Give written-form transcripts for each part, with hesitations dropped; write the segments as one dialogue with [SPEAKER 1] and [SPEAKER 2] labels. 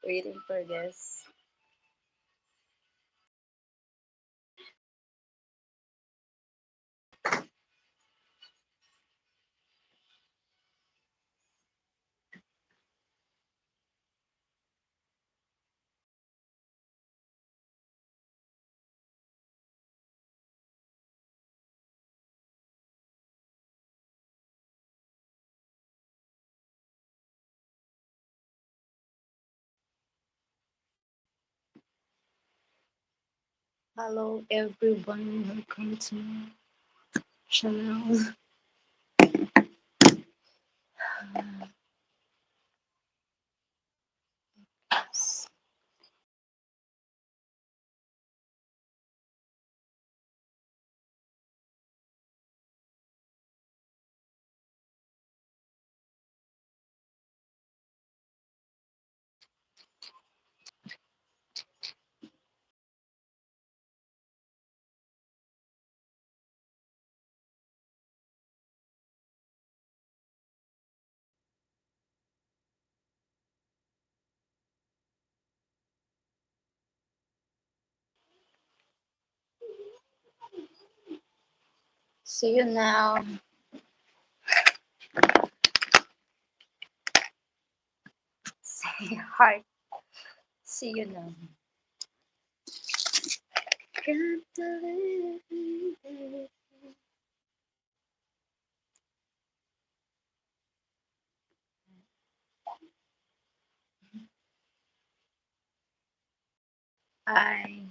[SPEAKER 1] Waiting for this. Hello everyone, welcome to my channel. See you now. Say heart. See you now. Can't believe it. I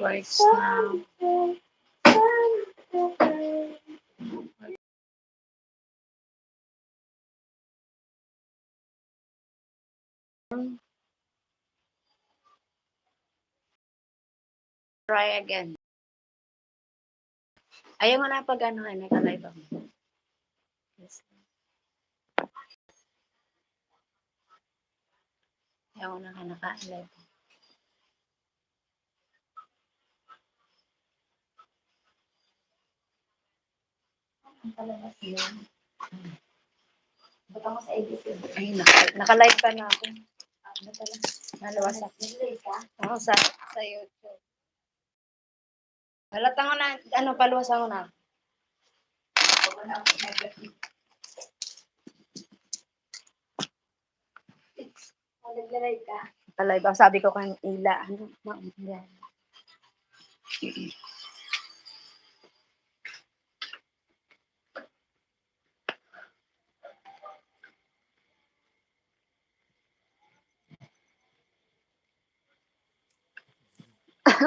[SPEAKER 1] works now. Try again. Ayaw mo na pag ano, naka-live ako. Yes. Ayaw ko na naka-live. Baka mo sa ABC. Ay, naka-live pa na ako. Nalawas ako. Ako sa YouTube. Halatang ko na ano, paluwasan ko na. Naglalay ka. Talay ba? Sabi ko kanila, ano, yan.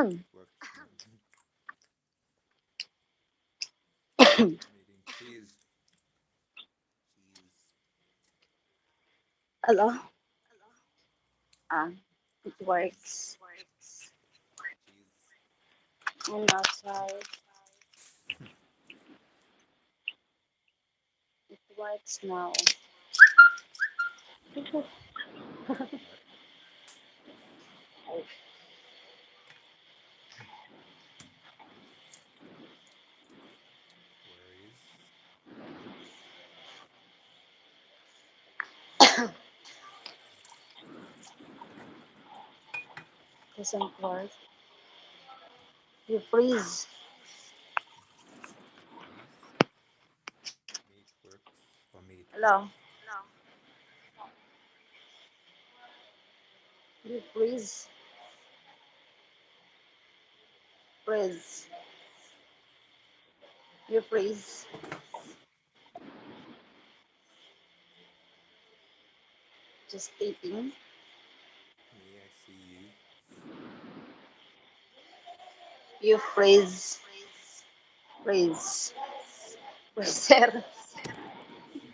[SPEAKER 2] It worked. I'm eating cheese. Cheese.
[SPEAKER 1] Hello? Ah, it
[SPEAKER 2] Cheese.
[SPEAKER 1] works.
[SPEAKER 2] Cheese.
[SPEAKER 1] And outside, it works now.
[SPEAKER 2] What? Where is works?
[SPEAKER 1] Doesn't work. You freeze.
[SPEAKER 2] You freeze. Me it works. For me it
[SPEAKER 1] Hello?
[SPEAKER 2] works.
[SPEAKER 1] You freeze. Freeze. You freeze. Just eating.
[SPEAKER 2] Me, I see you.
[SPEAKER 1] You freeze. Freeze. Freezer.
[SPEAKER 2] I see you.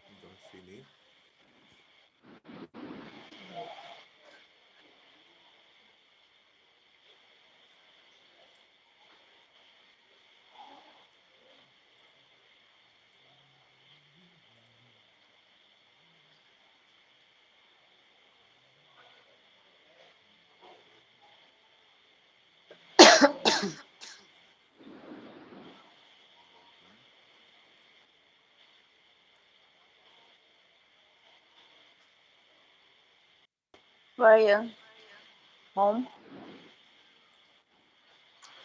[SPEAKER 2] You don't see me. Looking.
[SPEAKER 1] Where are you? Home?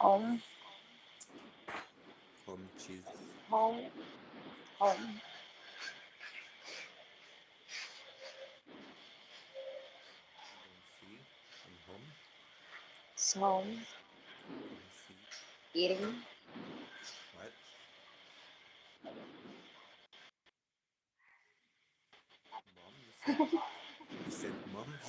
[SPEAKER 1] Home?
[SPEAKER 2] Cheese. Home cheese.
[SPEAKER 1] Home? Home?
[SPEAKER 2] You don't see. I'm home.
[SPEAKER 1] It's home.
[SPEAKER 2] Can I see?
[SPEAKER 1] Eating.
[SPEAKER 2] What? Mom, you said? You said mom?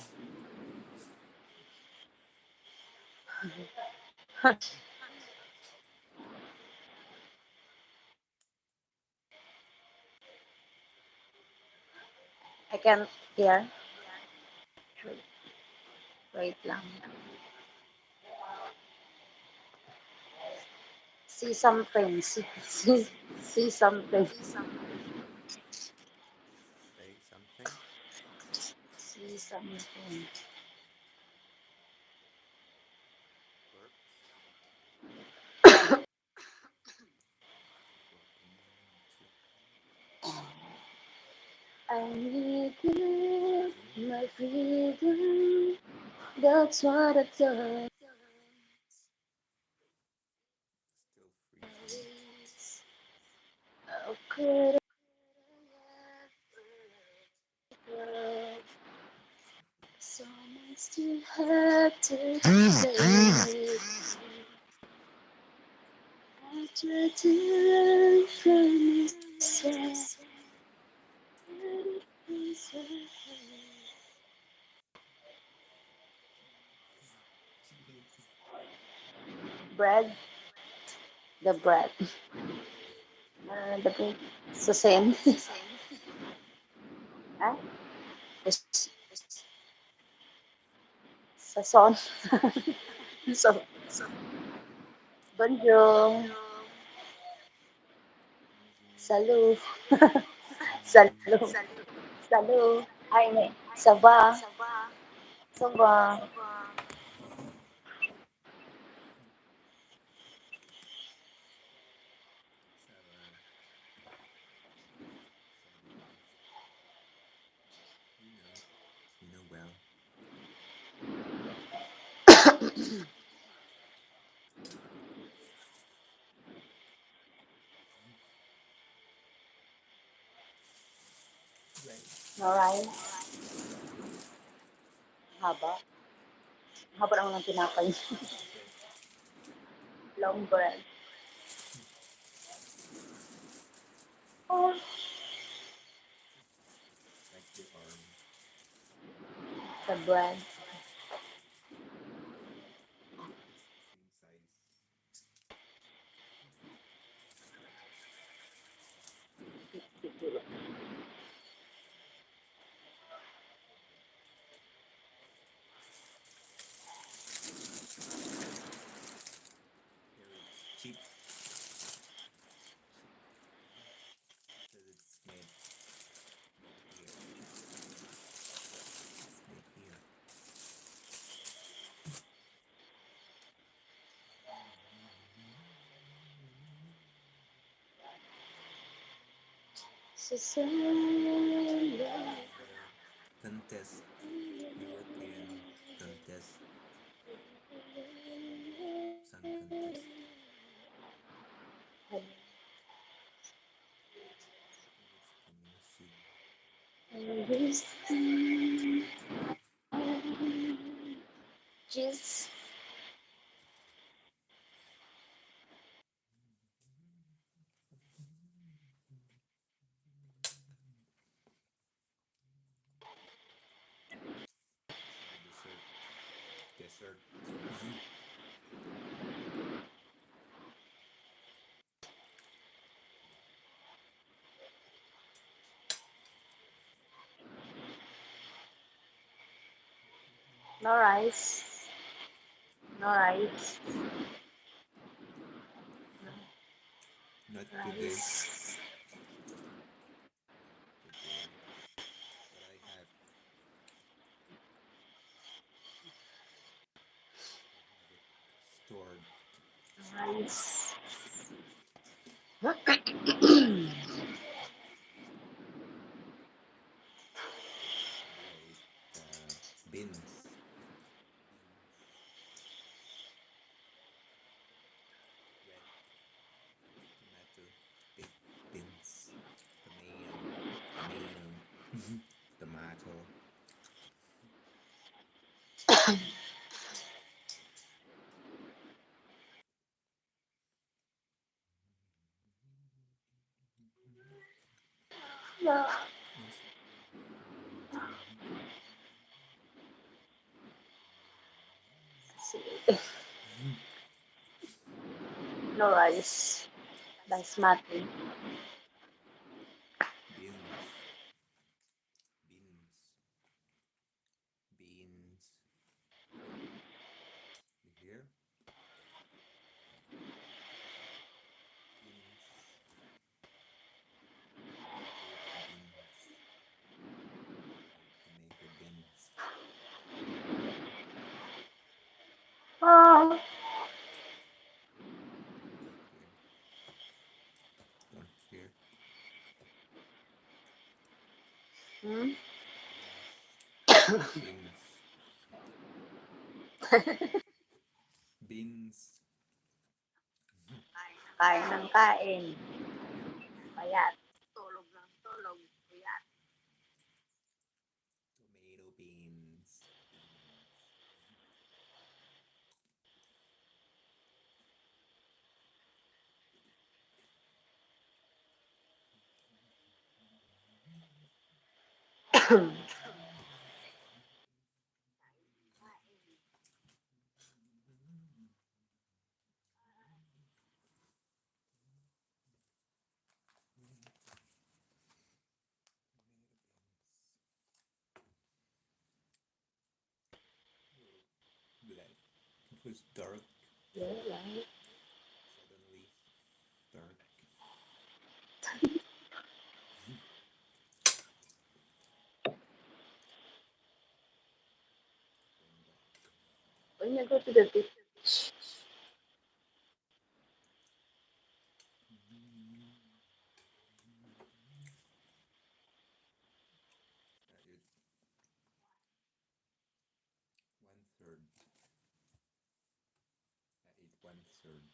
[SPEAKER 1] I can't hear. Wait lang. See something. See something.
[SPEAKER 2] Say something.
[SPEAKER 1] See something.
[SPEAKER 2] Works. Working. It's working.
[SPEAKER 1] I need you,
[SPEAKER 2] Freezing.
[SPEAKER 1] my freedom. That's what I do.
[SPEAKER 2] Still freezing.
[SPEAKER 1] How could I someone still have to say I try to run from myself.
[SPEAKER 2] Cheese.
[SPEAKER 1] Bread, the bread. The bread. It's the same. Huh? It's Sason. So, bonjour.
[SPEAKER 2] Bonjour.
[SPEAKER 1] Salut.
[SPEAKER 2] Salut.
[SPEAKER 1] Salut. Salut. Ay, may. Saba. Saba.
[SPEAKER 2] Ça va. rice.
[SPEAKER 1] Alright. Haba. Haba lang ng tinapay.
[SPEAKER 2] Bread.
[SPEAKER 1] Long bread. Oh,
[SPEAKER 2] Like the arm.
[SPEAKER 1] the bread.
[SPEAKER 2] It's the same size. Here it's cheap. Cheap. Because it's made here. It's made here. This is a contest, European contest, song contest. I think it's coming soon.
[SPEAKER 1] Cheese.
[SPEAKER 2] My dessert. Dessert.
[SPEAKER 1] No rice. No rice.
[SPEAKER 2] Not today.
[SPEAKER 1] Rice.
[SPEAKER 2] Not today. But I have it stored.
[SPEAKER 1] Rice.
[SPEAKER 2] Today I ate beans. Beans. Red tomato. Big beans. Tomato. Tomato. Tomato.
[SPEAKER 1] No.
[SPEAKER 2] Yes.
[SPEAKER 1] No rice. Basmati.
[SPEAKER 2] Beans. Beans. Beans. You hear? Beans. Tomato beans. Tomato beans.
[SPEAKER 1] Oh.
[SPEAKER 2] Here. Don't hear.
[SPEAKER 1] Hmm?
[SPEAKER 2] Beans. Beans. Beans.
[SPEAKER 1] Kain ng kain. Payat. Tulog ng tulog. Payat.
[SPEAKER 2] Tomato beans. Beans. Black. It was dark.
[SPEAKER 1] Yeah, right.
[SPEAKER 2] Suddenly dark. Went dark.
[SPEAKER 1] When you go to the beach,
[SPEAKER 2] I ate one third. I ate one third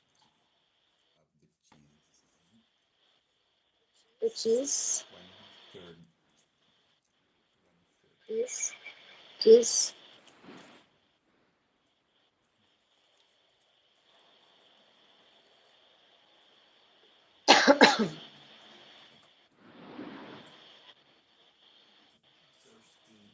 [SPEAKER 2] of the cheese.
[SPEAKER 1] the cheese.
[SPEAKER 2] One third.
[SPEAKER 1] Cheese. Cheese.
[SPEAKER 2] Thirsty.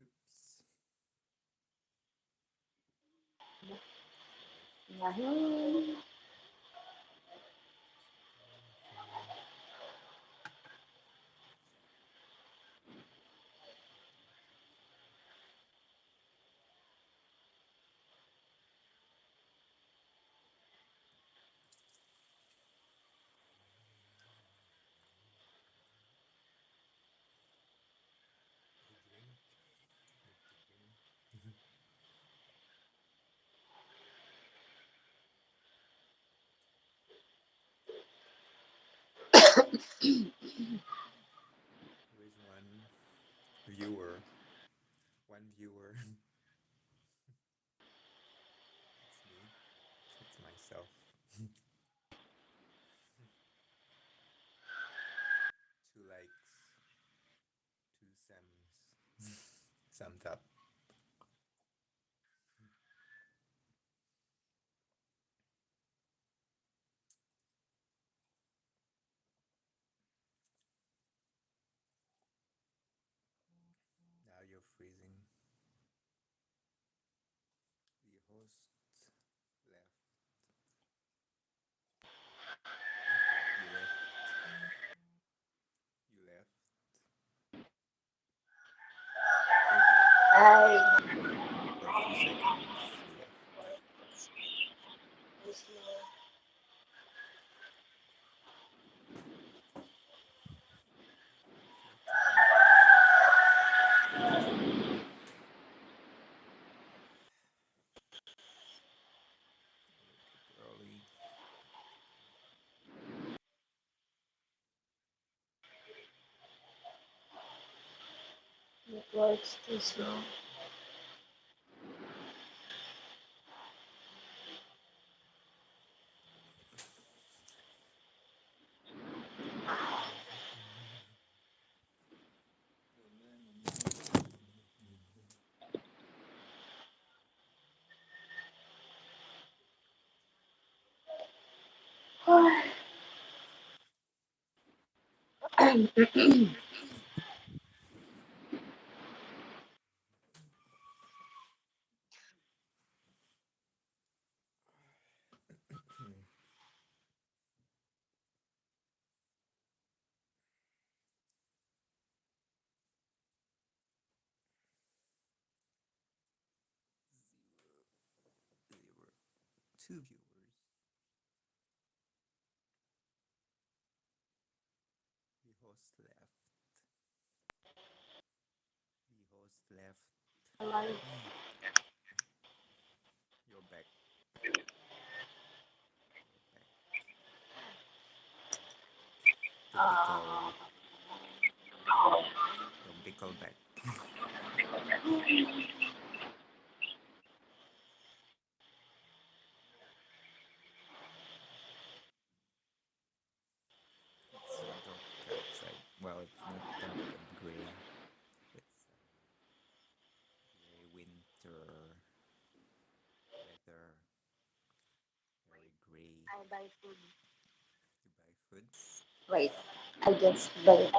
[SPEAKER 2] Oops. Sorry.
[SPEAKER 1] Yahoo!
[SPEAKER 2] I drink. Need to drink. There is viewer. One viewer. It's me. It's myself. 2 likes. 2 thumbs. Thumbs up. Now you're freezing. The host left. You left. You left. For,
[SPEAKER 1] Ay,
[SPEAKER 2] for a few seconds, you left. Feel too hot. I wake up early.
[SPEAKER 1] it works too slow.
[SPEAKER 2] There were 2 viewers. The host left. The host left. You're back. You're back. The pickle. Your pickle back. It's so dark outside. Well, it's not dark but gray. It's gray winter weather. Very gray.
[SPEAKER 1] I buy food.
[SPEAKER 2] You buy food
[SPEAKER 1] Wait, I just buy it.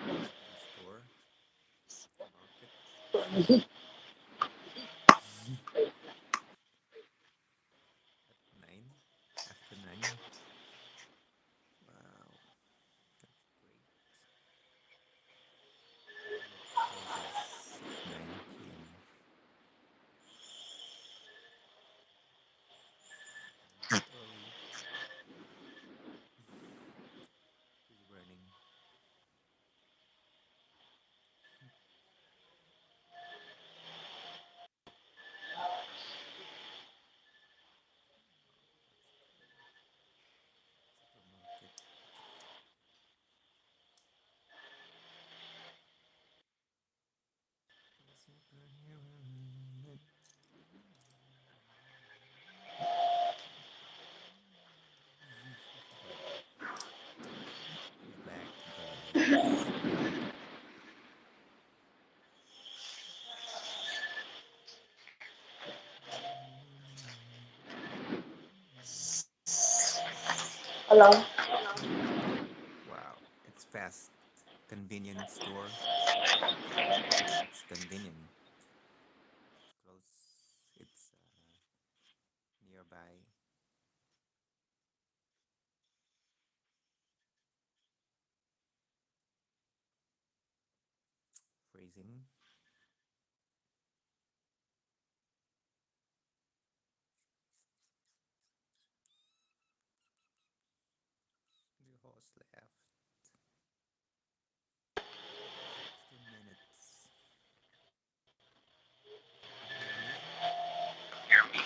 [SPEAKER 2] at the store, market. At 9, after 9. Wow, that's great. It closes at 9 p.m. Good. Relax, guys.
[SPEAKER 1] Hello?
[SPEAKER 2] Wow, it's fast. Convenience store. It's convenient. It's close. It's nearby. Freezing. The host left. 60 minutes. You hear me?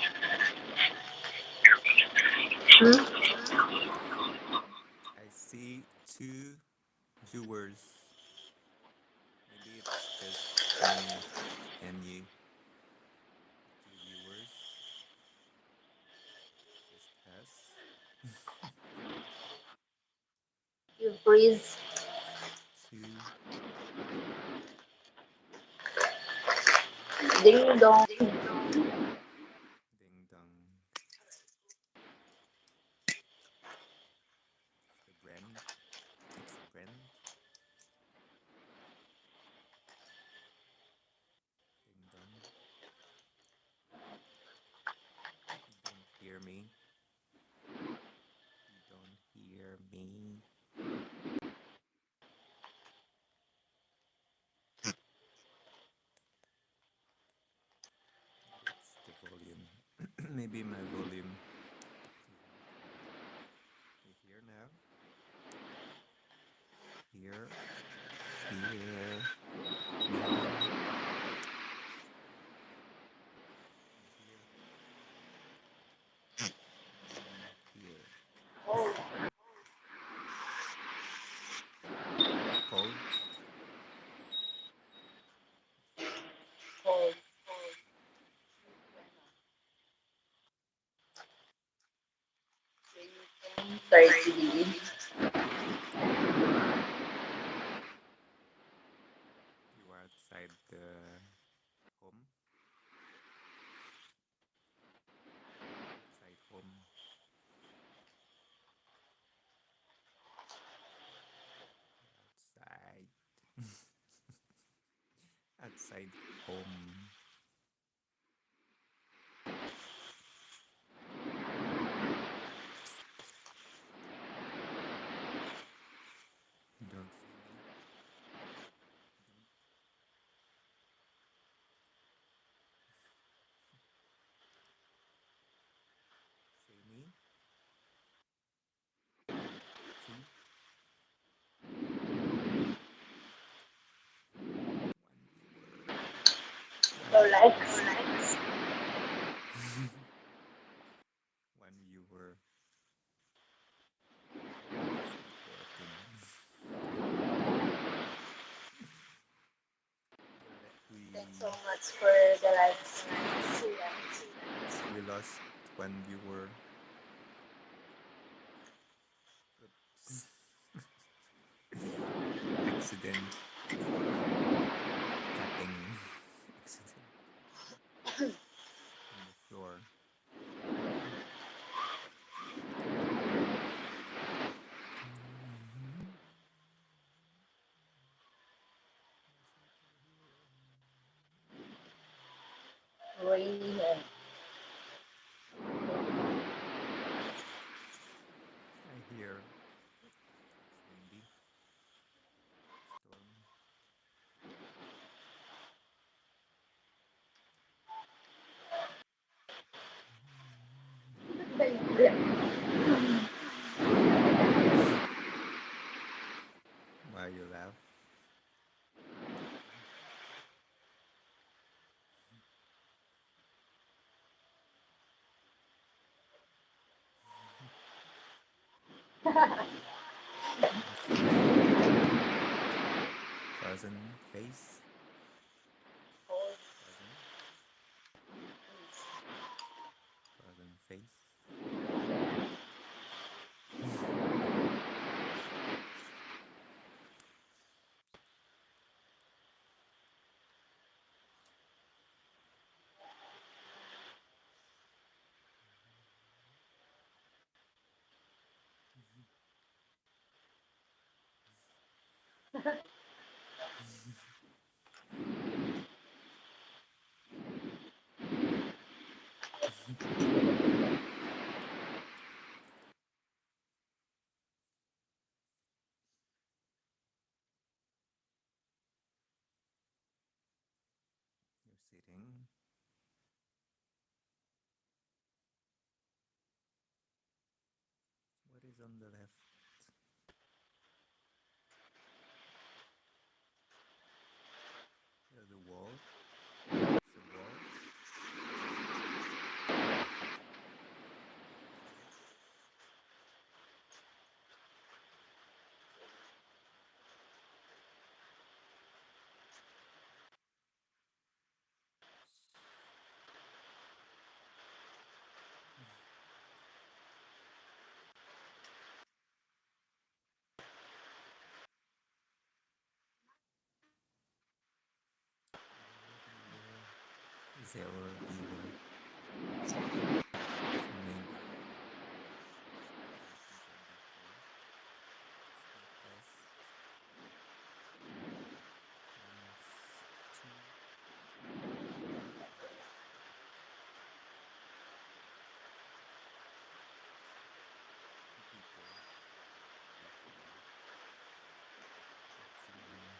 [SPEAKER 1] Hmm?
[SPEAKER 2] I see two viewers. Maybe it's just me and you. The two viewers. Just us.
[SPEAKER 1] You freeze.
[SPEAKER 2] Two.
[SPEAKER 1] Ding dong.
[SPEAKER 2] Ding dong. The brand. It's a brand. Ding dong. You don't hear me. You don't hear me. Maybe it's the volume. Maybe my volume is not high. You hear now? Hear? Hear me? You hear? You hear? Cold? It's cold?
[SPEAKER 1] Cold. 30 degrees.
[SPEAKER 2] You are outside the home? Outside home? Outside. Outside home. You don't see me? You don't see me? See? One viewer. One
[SPEAKER 1] No
[SPEAKER 2] viewer.
[SPEAKER 1] likes.
[SPEAKER 2] One viewer. Oh, it's not working.
[SPEAKER 1] Thanks so
[SPEAKER 2] We
[SPEAKER 1] much for the likes.
[SPEAKER 2] we lost one viewer. Oops. Accident tapping. Accident on the floor.
[SPEAKER 1] Rainy here.
[SPEAKER 2] I hear it's windy. Storm. Why you laugh? I'm frozen. Frozen face.
[SPEAKER 1] Cold.
[SPEAKER 2] You're sitting. What is on the left? The wall. It's a wall. Zero viewer. So maybe 2024 podcast times two. Two people before maximum.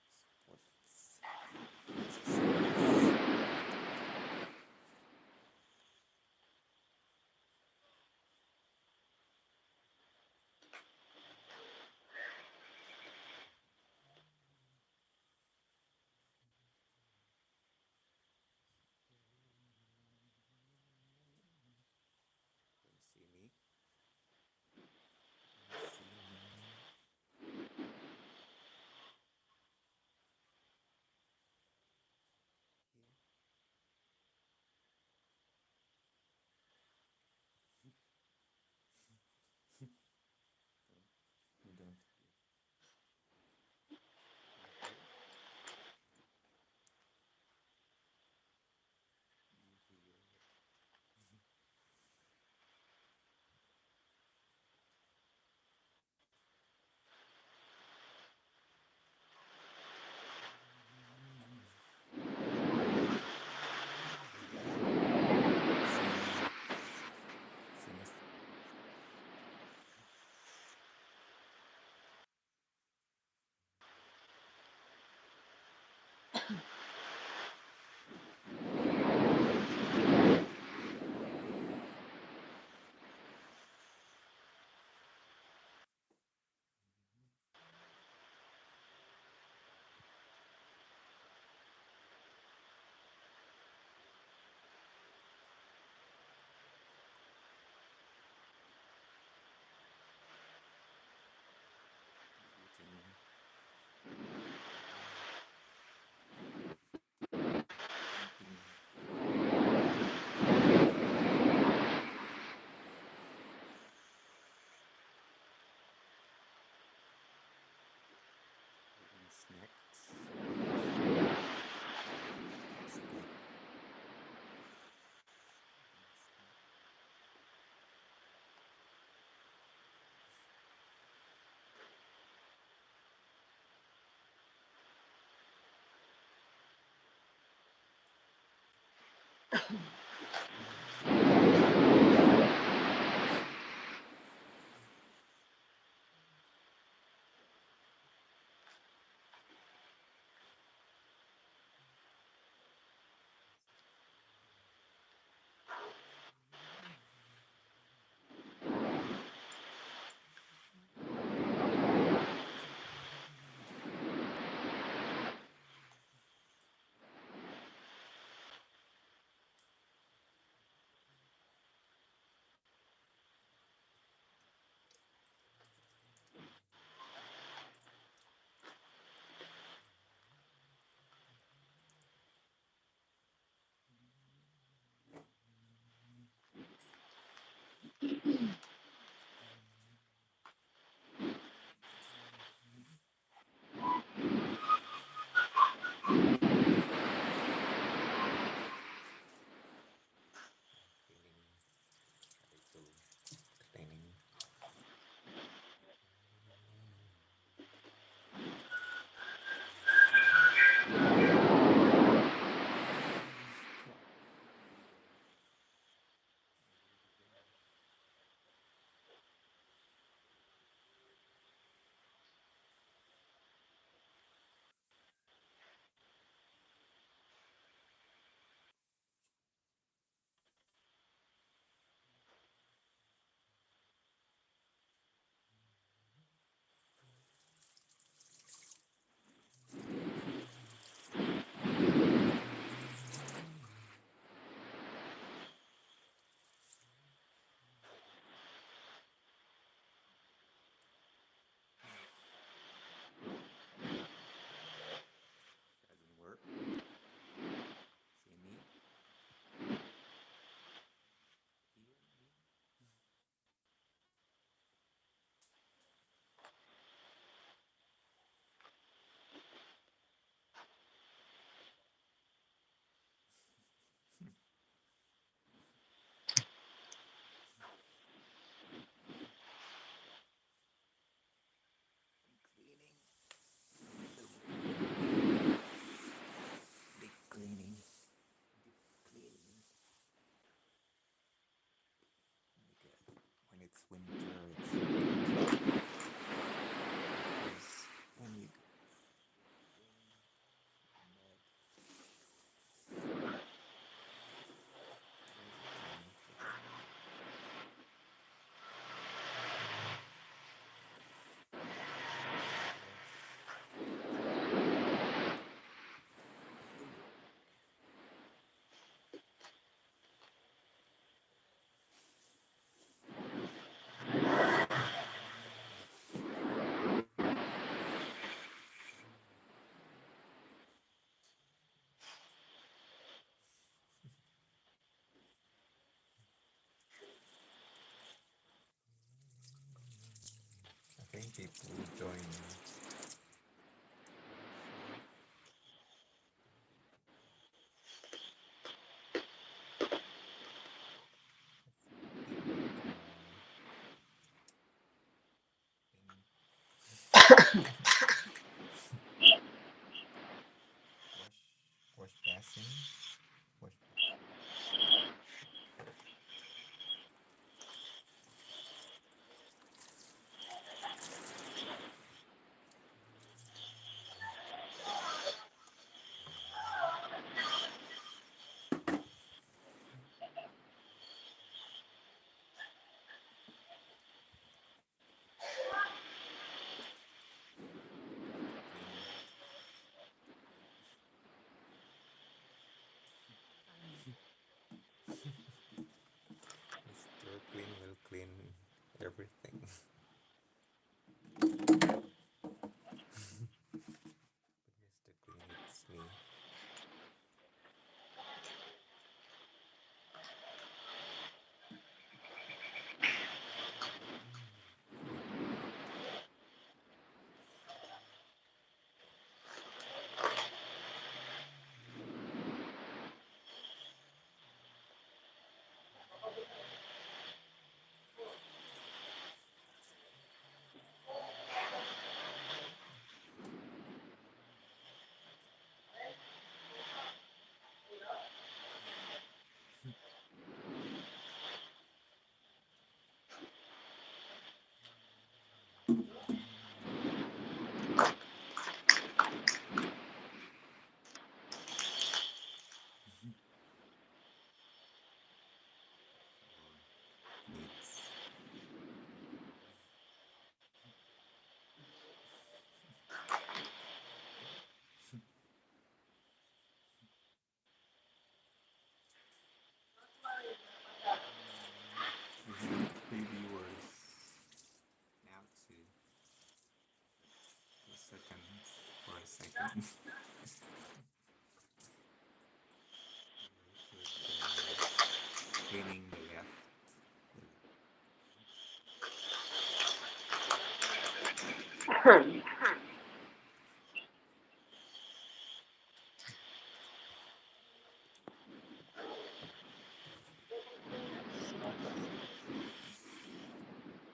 [SPEAKER 2] Sports exercise. Don't see me. Don't see me. Here. Don't. You don't hear. Do you hear? You hear. Sing. Sing a song. Eating. Eating. Having snacks. Snack. Having snack. winter it's dirty because when you go in mud, there's a tiny friction there. Let's do the work. I think people will join eventually. I think wash wash basin wash basin. Mr. Clean. Mr. Clean will clean everything. But Mr. Clean, it's me. Wait. Floor needs cleaning. We have three viewers now too, but 2 seconds for a second. Where should cleaning the left? The left.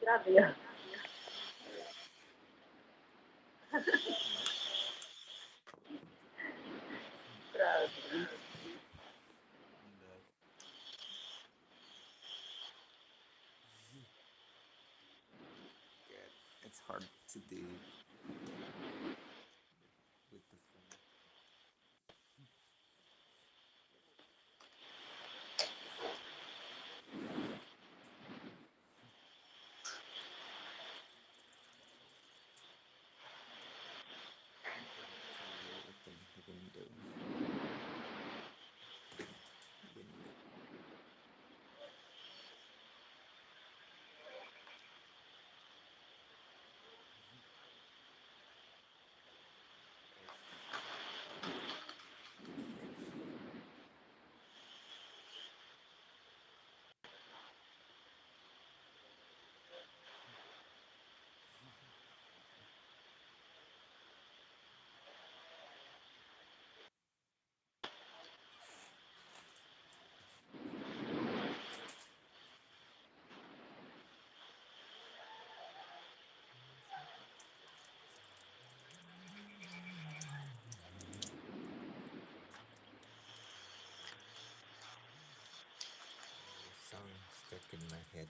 [SPEAKER 1] Grabe yun.
[SPEAKER 2] Nope.
[SPEAKER 1] Grabe.
[SPEAKER 2] The cat. It's hard to do with the phone. Forgot to open the window. Window. Ish. Ish. Ish. There's a song stuck in my head.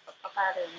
[SPEAKER 1] Papakarin.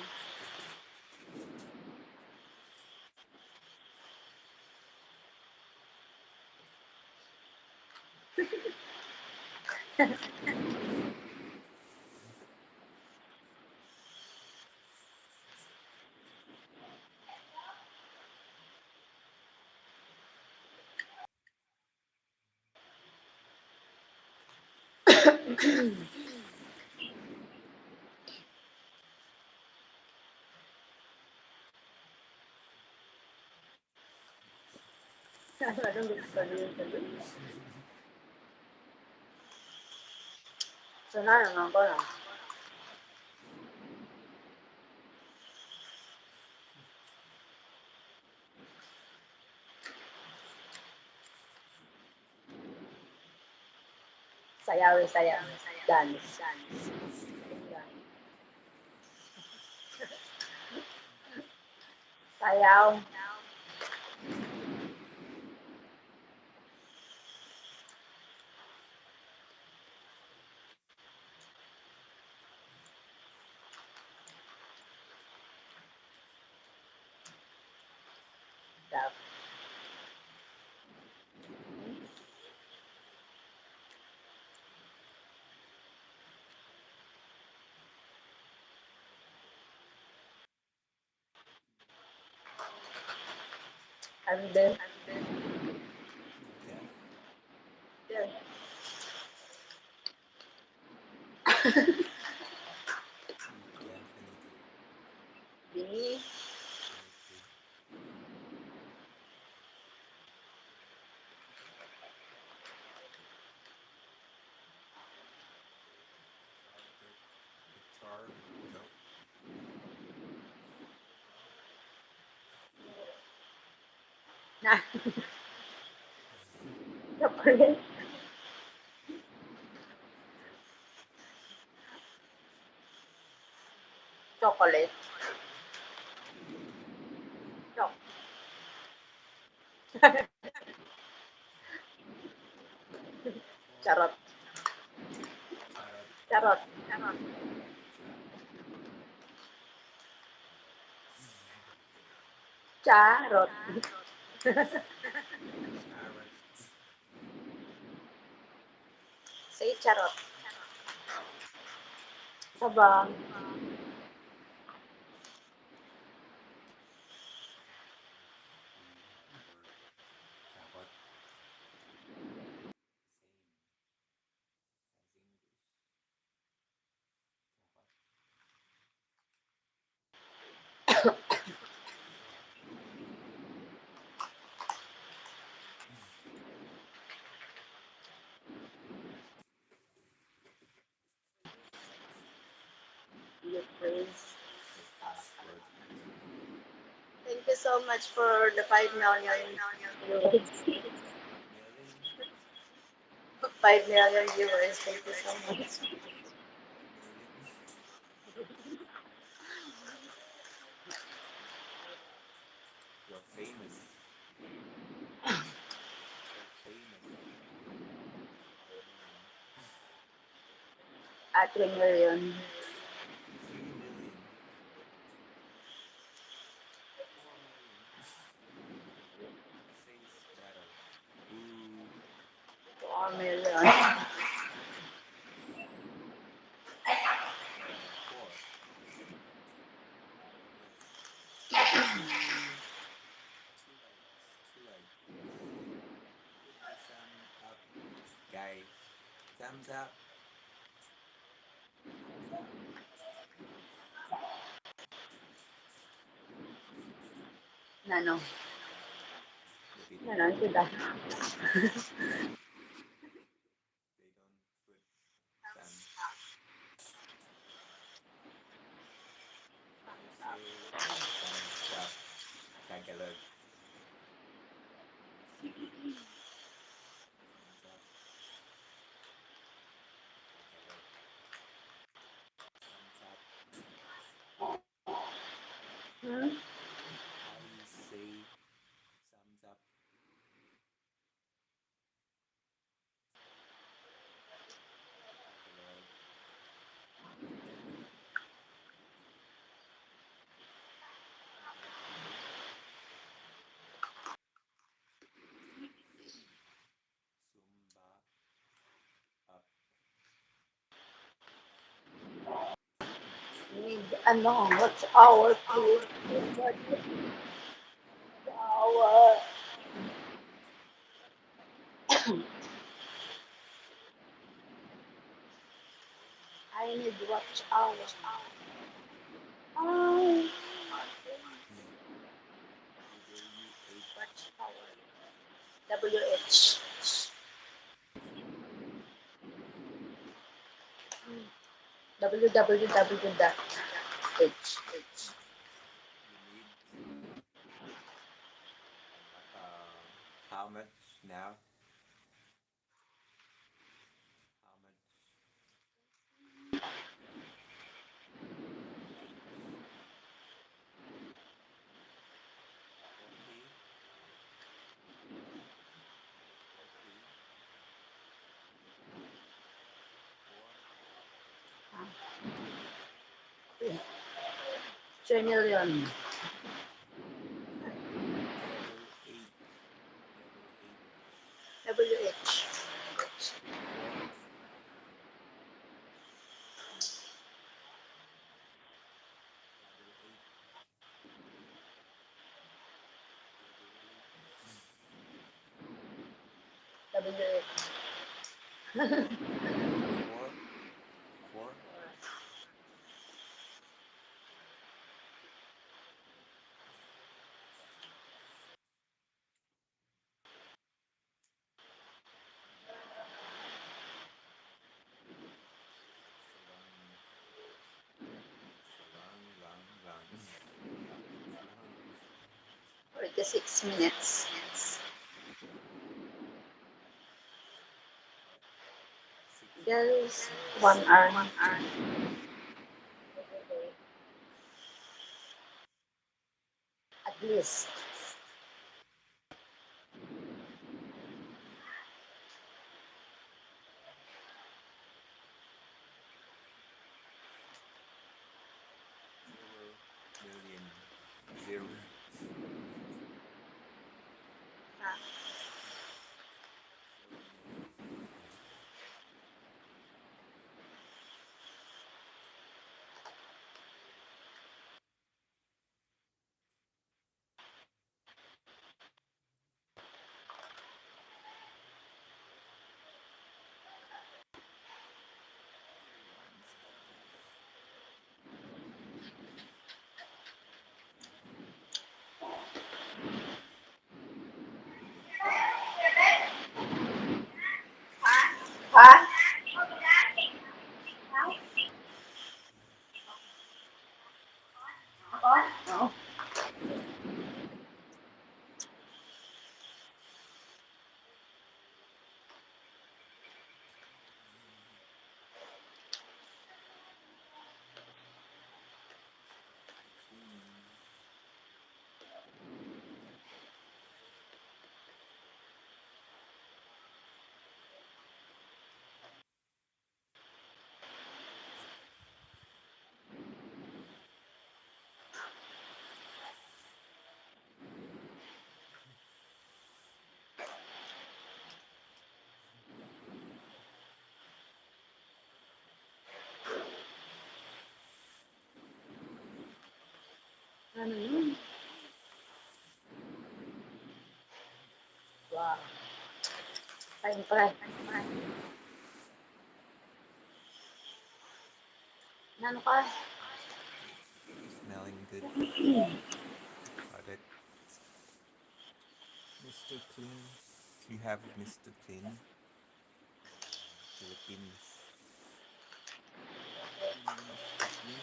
[SPEAKER 1] Anong gusto niyo sabihin? Sana naman ko lang. Sayaw, sayaw. Dance. Sayaw. Daw. And then,
[SPEAKER 2] Deaf,
[SPEAKER 1] yun.
[SPEAKER 2] definitely,
[SPEAKER 1] Bingi.
[SPEAKER 2] definitely. Guitar tech, guitar joke.
[SPEAKER 1] Na. Chocolate.
[SPEAKER 2] Joke.
[SPEAKER 1] Chocolate. Choc.
[SPEAKER 2] Chocolate.
[SPEAKER 1] Charot.
[SPEAKER 2] Charot.
[SPEAKER 1] Charot.
[SPEAKER 2] Cha.
[SPEAKER 1] Charot.
[SPEAKER 2] Charot.
[SPEAKER 1] Say charot. Sabang.
[SPEAKER 2] In Spanish, we have the word charot, same as English. Charot.
[SPEAKER 1] You praise.
[SPEAKER 2] Your last word.
[SPEAKER 1] Thank you so much for the 5 million viewers.
[SPEAKER 2] 5 million.
[SPEAKER 1] 5 million viewers. Thank you so much.
[SPEAKER 2] 5 million. You're famous. You're famous. 5 million.
[SPEAKER 1] At 3 million.
[SPEAKER 2] 3 million. 4 million. Who says better? Ooh.
[SPEAKER 1] 4 million.
[SPEAKER 2] 4. Yes. Two. Two likes. 2 likes. Give me some up, guys. Thumbs up.
[SPEAKER 1] Na ano?
[SPEAKER 2] The bit.
[SPEAKER 1] Na ano, kita.
[SPEAKER 2] They don't put sun. How do you say samjap Tagalog? How do you say samjap Tagalog? Samjap.
[SPEAKER 1] Hmm?
[SPEAKER 2] How do you say samjap Tagalog? In Tagalog? Gabi. Sumba up.
[SPEAKER 1] Need, ano, what's our food? What's our... I need watch our... I...
[SPEAKER 2] WH.
[SPEAKER 1] Watch our... WH. www.h.
[SPEAKER 2] You need how much now? How much? WH. 40. 40. 4.
[SPEAKER 1] 3 million.
[SPEAKER 2] Double eight. Double eight.
[SPEAKER 1] WH.
[SPEAKER 2] 4. Double eight. Double eight.
[SPEAKER 1] WH.
[SPEAKER 2] 4. 4. 4. That's a long. That's a long. It's long.
[SPEAKER 1] 46 minutes.
[SPEAKER 2] What? 6 minutes?
[SPEAKER 1] Girls, 1 hour. At least.
[SPEAKER 2] Zero million. Zero. Zero million. One star.
[SPEAKER 1] Ha? Oo.
[SPEAKER 2] Queen.
[SPEAKER 1] Ano yun? Wow. Kain pa. Nano ka?
[SPEAKER 2] Smelling good. Product. Mr. Clean. You have Mr. Clean. Philippines. Hello, Mr. Clean.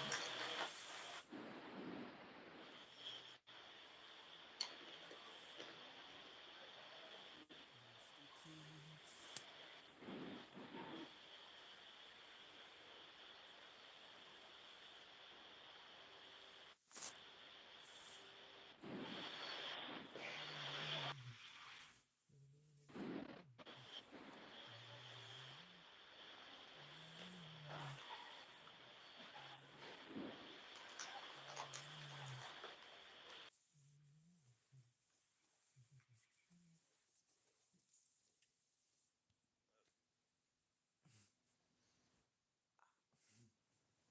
[SPEAKER 2] Mr. Clean.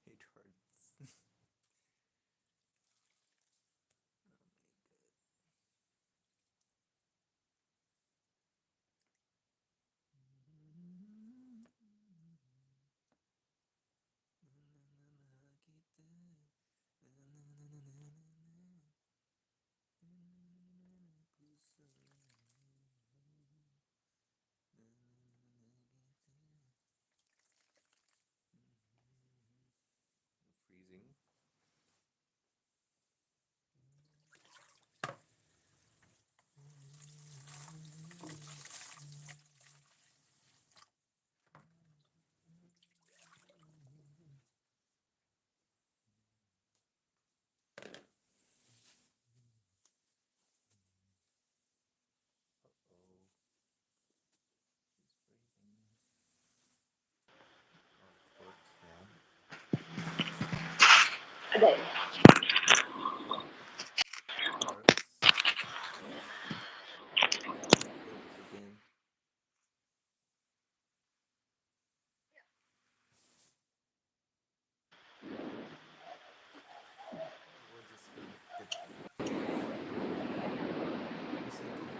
[SPEAKER 2] It hurts. Freezing. Oh, she's breathing. Oh, it works now.
[SPEAKER 1] Aday.
[SPEAKER 2] Works. Works again. We're just connected from recently.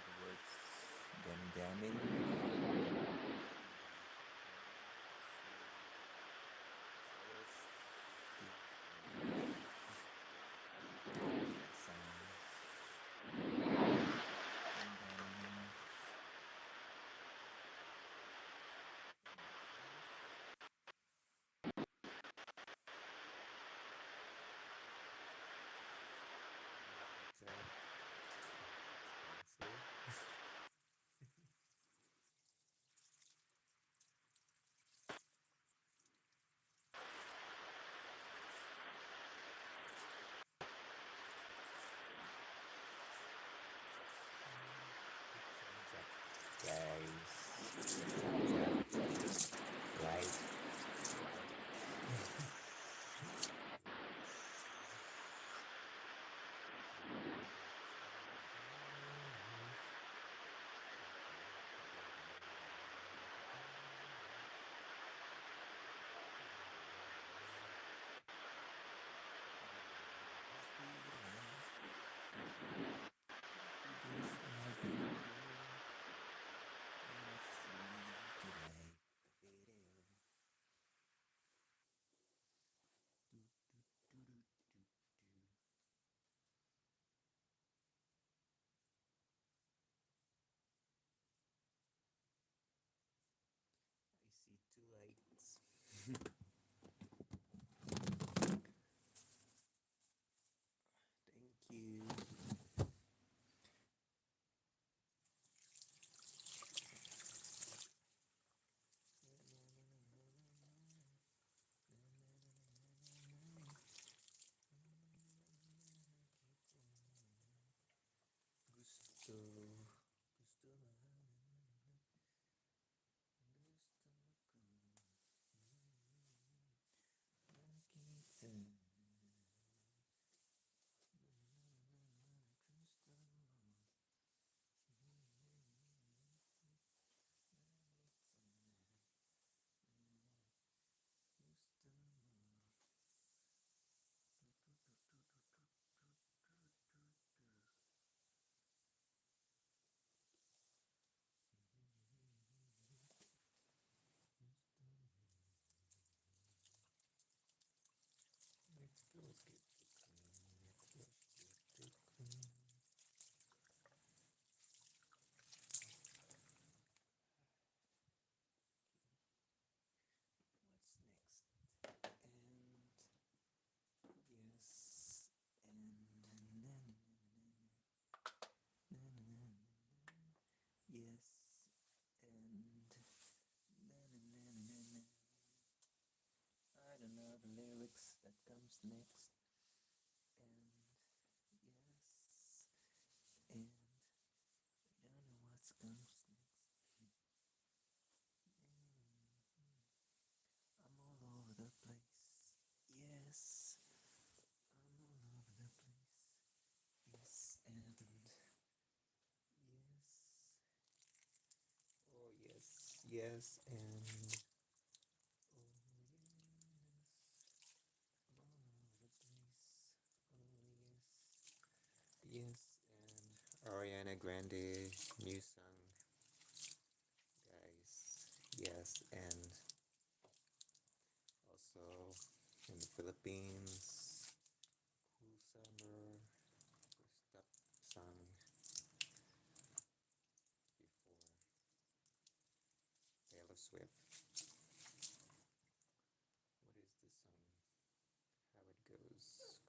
[SPEAKER 2] The words damdamin. There's the sounds. Damdamin. Expensive. Guys, like, gusto makita. What's next? And yes, yes, and I don't know the lyrics that comes next. And yes, and I don't know what comes next. I'm all over the place. Yes, I'm all over the place. Yes, and yes. Oh, yes, yes, and oh, yes. I'm all over the place. Oh, yes. Yes, and Ariana Grande new song, guys. Yes, and also in the Philippines, Cool Summer, first up song before Taylor Swift. What is this song? How it goes?